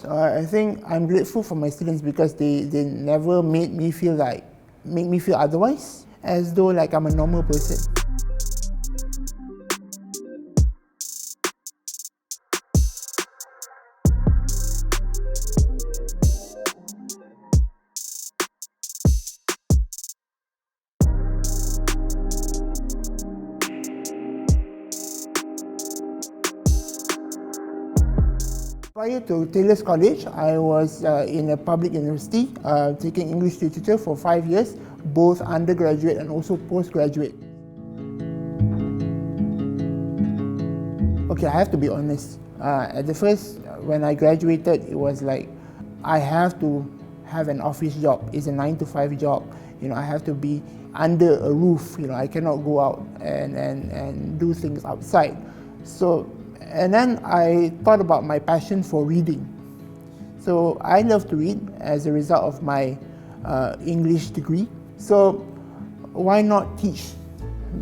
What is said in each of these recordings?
So I think I'm grateful for my students because they never make me feel otherwise, as though like I'm a normal person. Prior to Taylor's College, I was in a public university taking English literature for 5 years, both undergraduate and also postgraduate. Okay, I have to be honest. At the first, when I graduated, it was like, I have to have an office job. It's a 9-to-5 job. You know, I have to be under a roof. You know, I cannot go out and do things outside. So, and then I thought about my passion for reading. So I love to read as a result of my English degree. So why not teach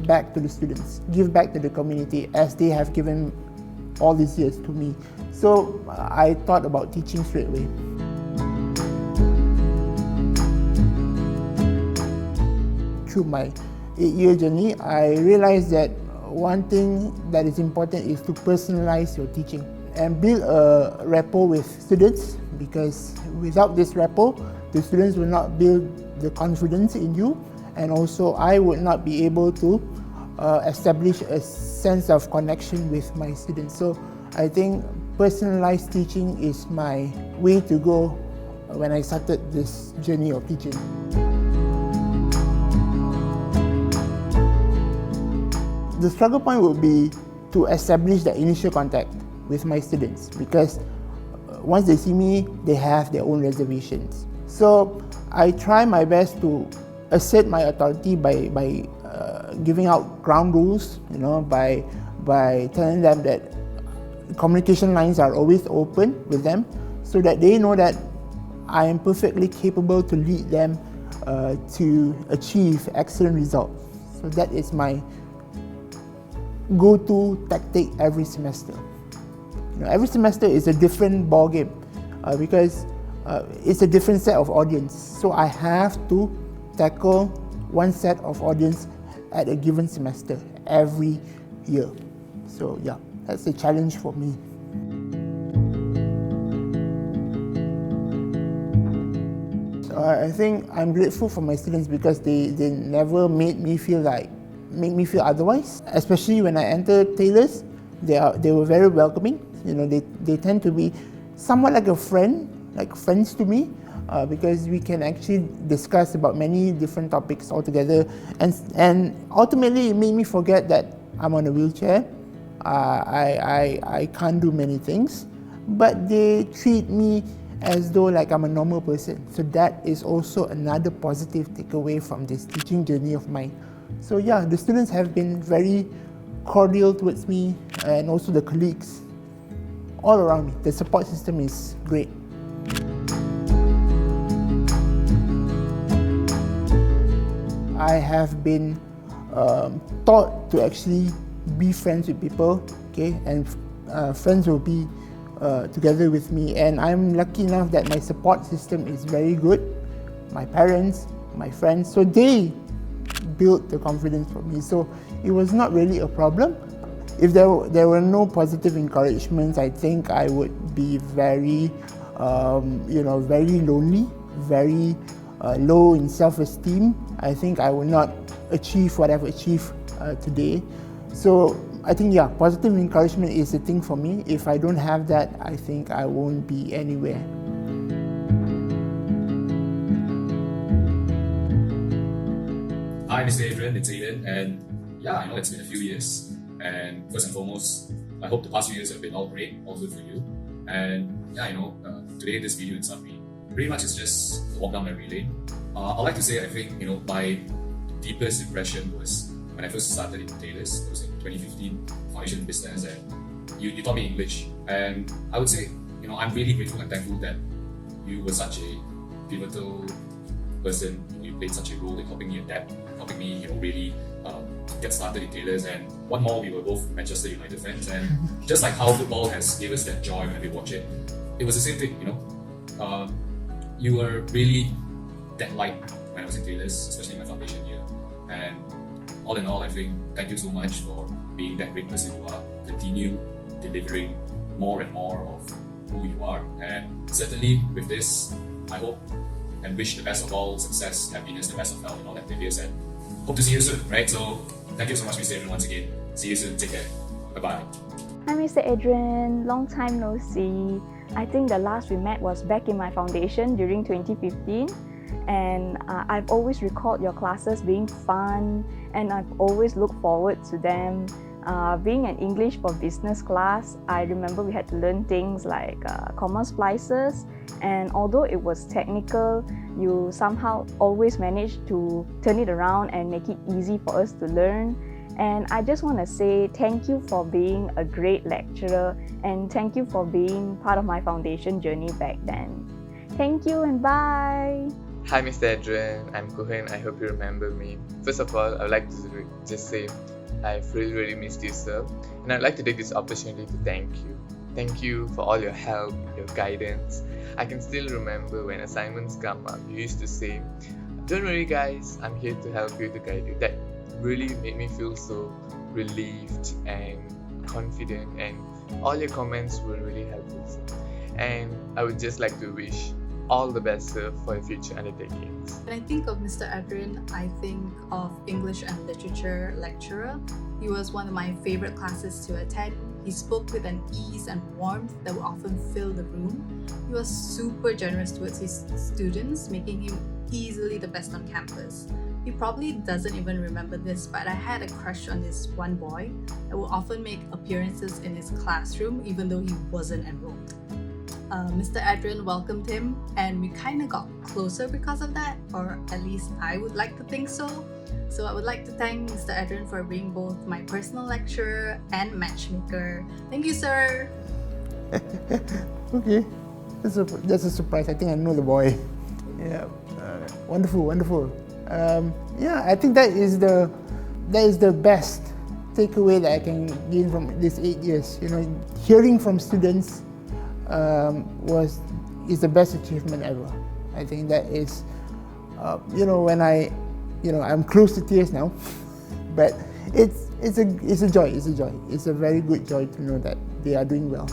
back to the students, give back to the community as they have given all these years to me. So I thought about teaching straight away. Through my 8-year journey, I realized that one thing that is important is to personalize your teaching and build a rapport with students, because without this rapport, the students will not build the confidence in you, and also I would not be able to establish a sense of connection with my students. So I think personalized teaching is my way to go when I started this journey of teaching. The struggle point would be to establish the initial contact with my students, because once they see me, they have their own reservations. So I try my best to assert my authority by giving out ground rules, you know, by telling them that communication lines are always open with them, so that they know that I am perfectly capable to lead them to achieve excellent results. So that is my go-to tactic every semester. You know, every semester is a different ball game because it's a different set of audience. So I have to tackle one set of audience at a given semester every year. So yeah, that's a challenge for me. So I think I'm grateful for my students because they never made me feel otherwise. Especially when I entered Taylor's, they were very welcoming. You know, they tend to be somewhat like a friend, like friends to me, because we can actually discuss about many different topics altogether. And ultimately, it made me forget that I'm on a wheelchair. I can't do many things, but they treat me as though like I'm a normal person. So that is also another positive takeaway from this teaching journey of mine. So yeah, the students have been very cordial towards me, and also the colleagues all around me. The support system is great. I have been taught to actually be friends with people, okay, and friends will be together with me, and I'm lucky enough that my support system is very good. My parents, my friends, so they built the confidence for me. So it was not really a problem. If there were no positive encouragements, I think I would be very, very lonely, very low in self-esteem. I think I will not achieve what I've achieved today. So I think, yeah, positive encouragement is a thing for me. If I don't have that, I think I won't be anywhere. Hi, Mr. Eddren, it's Aiden, and yeah, I know it's been a few years, and first and foremost, I hope the past few years have been all great, all good for you. And yeah, today this video in summary, pretty much it's just a walk down memory lane. I'd like to say, I think, my deepest impression was when I first started in Taylor's. It was in 2015, Foundation in Business, and you taught me English. And I would say, I'm really grateful and thankful that you were such a pivotal person. You played such a role in helping me adapt, helping me, really get started in Taylor's. And one more, we were both Manchester United fans, and just like how football has given us that joy when we watch it, it was the same thing, you were really that light when I was in Taylor's, especially my foundation year. And all in all, I think thank you so much for being that great person you are. Continue delivering more and more of who you are. And certainly with this, I hope and wish the best of all success, happiness, the best of health, and all that Divya said. Hope to see you soon, right? So thank you so much, Mr. Eddren, once again. See you soon. Take care. Bye-bye. Hi, Mr. Eddren. Long time no see. I think the last we met was back in my foundation during 2015. And I've always recalled your classes being fun, and I've always looked forward to them. Being an English for business class, I remember we had to learn things like comma splices, and although it was technical, you somehow always managed to turn it around and make it easy for us to learn. And I just want to say thank you for being a great lecturer, and thank you for being part of my foundation journey back then. Thank you and bye! Hi Mr. Eddren, I'm Kuhen. I hope you remember me. First of all, I would like to just say I've really missed you, sir. And I'd like to take this opportunity to thank you. Thank you for all your help, your guidance. I can still remember when assignments come up, you used to say, "Don't worry guys, I'm here to help you, to guide you." That really made me feel so relieved and confident, and all your comments were really helpful, sir. And I would just like to wish all the best, sir, for your future undertakings. When I think of Mr. Eddren, I think of English and Literature lecturer. He was one of my favorite classes to attend. He spoke with an ease and warmth that would often fill the room. He was super generous towards his students, making him easily the best on campus. He probably doesn't even remember this, but I had a crush on this one boy that would often make appearances in his classroom even though he wasn't enrolled. Mr. Eddren welcomed him, and we kind of got closer because of that, or at least I would like to think so. So I would like to thank Mr. Eddren for being both my personal lecturer and matchmaker. Thank you, sir! Okay, that's a surprise. I think I know the boy. Yeah, wonderful. Yeah, I think that is the best takeaway that I can gain from these 8 years. Hearing from students is the best achievement ever. I think that is, when I'm close to tears now, but it's a joy. It's a very good joy to know that they are doing well.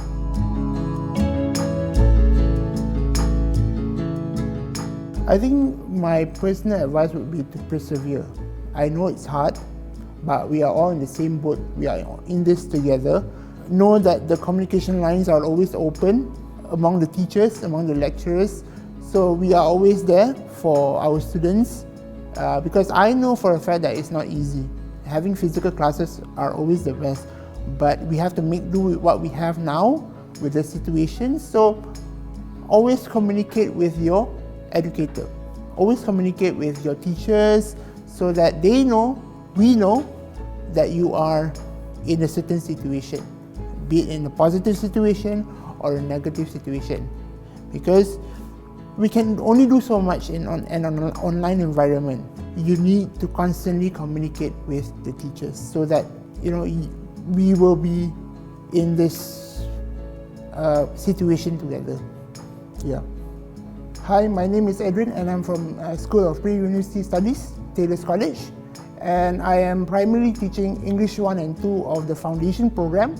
I think my personal advice would be to persevere. I know it's hard, but we are all in the same boat. We are in this together. Know that the communication lines are always open among the teachers, among the lecturers. So we are always there for our students, because I know for a fact that it's not easy. Having physical classes are always the best, but we have to make do with what we have now, with the situation. So always communicate with your educator. Always communicate with your teachers so that they know, we know, that you are in a certain situation, be it in a positive situation or a negative situation, because we can only do so much in an online environment. You need to constantly communicate with the teachers so that we will be in this situation together. Yeah. Hi, my name is Eddren, and I'm from School of Pre-University Studies, Taylor's College, and I am primarily teaching English 1 and 2 of the foundation program.